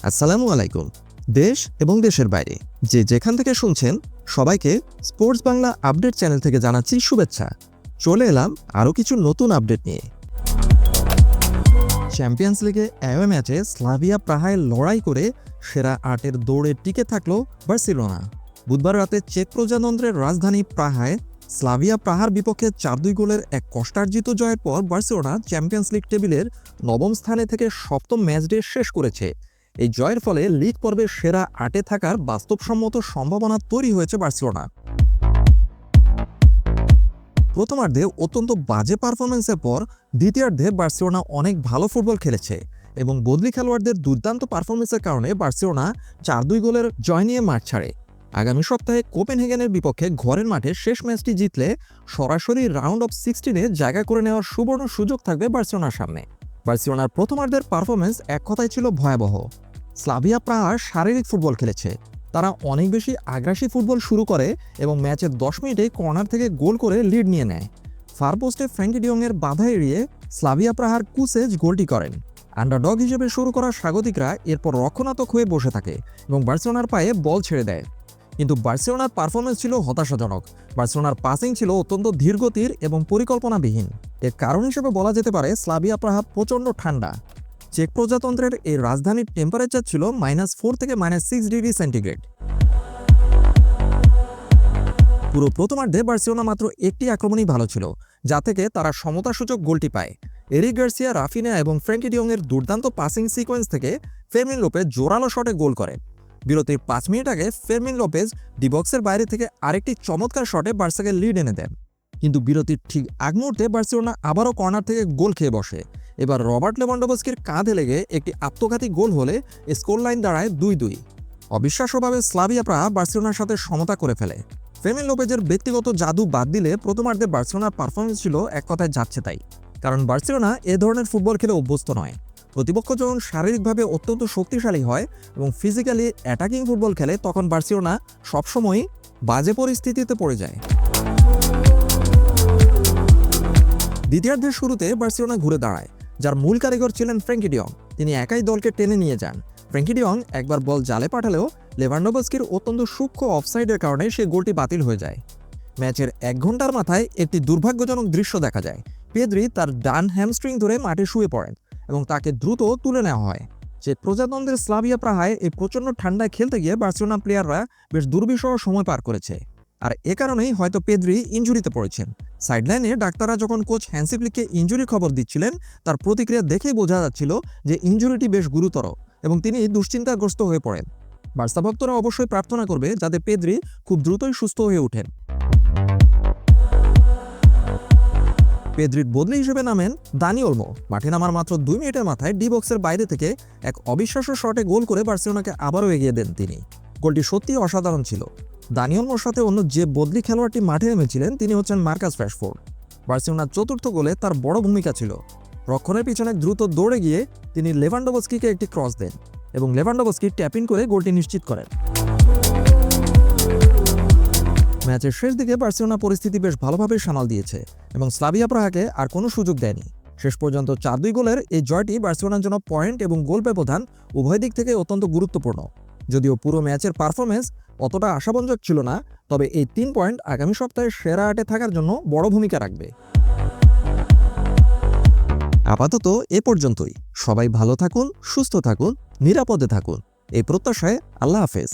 আসসালামু আলাইকুম। দেশ এবং দেশের বাইরে যে যেখান থেকে শুনছেন সবাইকে স্পোর্টস বাংলা আপডেট চ্যানেল থেকে জানাচ্ছি শুভেচ্ছা। চলে এলাম আরও কিছু নতুন আপডেট নিয়ে। চ্যাম্পিয়ন্স লিগে অ্যাওয়ে ম্যাচে স্লাভিয়া প্রাহায় লড়াই করে সেরা ৮-এর দৌড়ে টিকে থাকল বার্সেলোনা। বুধবার রাতে চেক প্রজাতন্ত্রের রাজধানী প্রাহায় স্লাভিয়া প্রাহার বিপক্ষে ৪-২ গোলের এক কষ্টার্জিত জয়ের পর বার্সেলোনা চ্যাম্পিয়ন্স লিগ টেবিলের নবম স্থানে থেকে সপ্তম ম্যাচ ডে শেষ করেছে। এই জয়ের ফলে লিগ পর্বের সেরা ৮-এ থাকার বাস্তবসম্মত সম্ভাবনা তৈরি হয়েছে বার্সেলোনা। প্রথমার্ধে অত্যন্ত বাজে পারফরমেন্সের পর দ্বিতীয়ার্ধে বার্সেলোনা অনেক ভালো ফুটবল খেলেছে এবং বদলি খেলোয়াড়দের দুর্দান্ত পারফরমেন্সের কারণে বার্সেলোনা ৪-২ গোলের জয় নিয়ে মাঠ ছাড়ে। আগামী সপ্তাহে কোপেনহেগেনের বিপক্ষে ঘরের মাঠে শেষ ম্যাচটি জিতলে সরাসরি রাউন্ড অফ 16-এ জায়গা করে নেওয়ার সুবর্ণ সুযোগ থাকবে বার্সেলোনার সামনে। বার্সেলোনার প্রথমার্ধের পারফরমেন্স এক কথায় ছিল ভয়াবহ। স্লাভিয়া প্রাহ শারীরিক ফুটবল খেলেছে, তারা অনেক বেশি আগ্রাসী ফুটবল শুরু করে এবং ম্যাচের ১০ মিনিটেই কর্নার থেকে গোল করে লিড নিয়ে নেয়। ফার পোস্টে ফ্র্যাঙ্কি ডিয়ংয়ের বাধা এড়িয়ে স্লাভিয়া প্রাহার কুসেজ গোলটি করেন। আন্ডারডগ হিসেবে শুরু করা স্বাগতিকরা এরপর রক্ষণাত্মক হয়ে বসে থাকে এবং বার্সেলোনার পায়ে বল ছেড়ে দেয়। কিন্তু বার্সেলোনার পারফরমেন্স ছিল হতাশাজনক। বার্সেলোনার পাসিং ছিল অত্যন্ত ধীরগতির এবং পরিকল্পনাবিহীন। এর কারণ হিসেবে বলা যেতে পারে স্লাভিয়া প্রাহ প্রচণ্ড ঠান্ডা। চেক প্রজাতন্ত্রের এই রাজধানীর টেম্পারেচার ছিল -4 থেকে -6 ডিগ্রি সেন্টিগ্রেড। পুরো প্রথমার্ধে বার্সেলোনা মাত্র একটি আক্রমণই ভালো ছিল, যা থেকে তারা সমতাসূচক গোলটি পায়। এরিক গার্সিয়া, রাফিনা এবং ফ্র্যাঙ্কি ডিয়ংয়ের দুর্দান্ত পাসিং সিকোয়েন্স থেকে ফেরমিন লোপেজ জোরালো শটে গোল করে। বিরতির ৫ মিনিট আগে ফেরমিন লোপেজ ডিবক্সের বাইরে থেকে আরেকটি চমৎকার শটে বার্সাকে লিড এনে দেন। কিন্তু বিরতির ঠিক আগ মুহূর্তে বার্সেলোনা আবারও কর্নার থেকে গোল খেয়ে বসে। এবার রবার্ট লেভানডোভস্কির কাঁধে লেগে একটি আত্মঘাতী গোল হলে স্কোর লাইন দাঁড়ায় ২-২। অবিশ্বাস্যভাবে স্লাভিয়া প্রাহ বার্সেলোনার সাথে সমতা করে ফেলে। ফেরমিন লোপেজের ব্যক্তিগত জাদু বাদ দিলে প্রথমার্ধে বার্সেলোনার পারফরমেন্স ছিল এক কথায় যাচ্ছে তাই। কারণ বার্সেলোনা এ ধরনের ফুটবল খেলে অভ্যস্ত নয়। প্রতিপক্ষ যখন শারীরিকভাবে অত্যন্ত শক্তিশালী হয় এবং ফিজিক্যালি অ্যাটাকিং ফুটবল খেলে, তখন বার্সেলোনা সবসময়ই বাজে পরিস্থিতিতে পড়ে যায়। দ্বিতীয়ার্ধের শুরুতে বার্সেলোনা ঘুরে দাঁড়ায়, যার মূল কারিগর ছিলেন ফ্র্যাঙ্কি ডিয়ং। তিনি একাই দলকে টেনে নিয়ে যান। ফ্র্যাঙ্কি ডিয়ং একবার বল জালে পাঠালেও লেভানডোভস্কির অত্যন্ত সূক্ষ্ম অফসাইডের কারণে সেই গোলটি বাতিল হয়ে যায়। ম্যাচের ১ ঘন্টার মাথায় একটি দুর্ভাগ্যজনক দৃশ্য দেখা যায়। পেদ্রি তার ডান হ্যামস্ট্রিং ধরে মাঠে শুয়ে পড়েন এবং তাকে দ্রুত তুলে নেওয়া হয়। চেক প্রজাতন্ত্রের স্লাভিয়া প্রাহায় এই প্রচণ্ড ঠান্ডায় খেলতে গিয়ে বার্সেলোনা প্লেয়াররা বেশ দুর্বিষহ সময় পার করেছে। আর এ কারণেই হয়তো পেদ্রি ইনজুরিতে পড়েছেন। সাইডলাইনে ডাক্তাররা যখন কোচ হ্যান্সি ফ্লিককে ইনজুরির খবর দিচ্ছিলেন, তার প্রতিক্রিয়া দেখেই বোঝা যাচ্ছিল যে ইনজুরিটি বেশ গুরুতর এবং তিনি দুশ্চিন্তাগ্রস্ত হয়ে পড়েন। বার্সা ভক্তরা অবশ্যই প্রার্থনা করবে যাতে পেদ্রি খুব দ্রুতই সুস্থ হয়ে ওঠেন। পেদ্রির বদলি হিসেবে নামেন দানি ওলমো। মাঠে নামার মাত্র ২ মিনিটের মাথায় ডি বক্সের বাইরে থেকে এক অবিশ্বাস্য শটে গোল করে বার্সেলোনাকে আবারও এগিয়ে দেন তিনি। গোলটি সত্যিই অসাধারণ ছিল। দানি ওলমোর সাথে অন্য যে বদলি খেলোয়াড়টি মাঠে নেমেছিলেন তিনি হচ্ছেন মার্কাস রাশফোর্ড। বার্সেলোনার চতুর্থ গোলে তার বড় ভূমিকা ছিল। রক্ষণের পিছনে দ্রুত দৌড়ে গিয়ে তিনি লেভানডোভস্কিকে একটি ক্রস দেন এবং লেভানডোভস্কি ট্যাপ ইন করে গোলটি নিশ্চিত করেন। ম্যাচের শেষ দিকে বার্সেলোনা পরিস্থিতি বেশ ভালোভাবে সামাল দিয়েছে এবং স্লাভিয়া প্রাহকে আর কোনো সুযোগ দেয়নি। শেষ পর্যন্ত ৪-২ গোলের এই জয়টি বার্সেলোনার জন্য পয়েন্ট এবং গোল ব্যবধান উভয় দিক থেকে অত্যন্ত গুরুত্বপূর্ণ। যদিও পুরো ম্যাচের পারফরমেন্স অতটা আশাব্যঞ্জক ছিল না, তবে এই ৩ পয়েন্ট আগামী সপ্তাহে সেরা ৮-এ থাকার জন্য বড় ভূমিকা রাখবে। আপাতত এ পর্যন্তই। সবাই ভালো থাকুন, সুস্থ থাকুন, নিরাপদে থাকুন, এই প্রত্যাশায় আল্লাহ হাফেজ।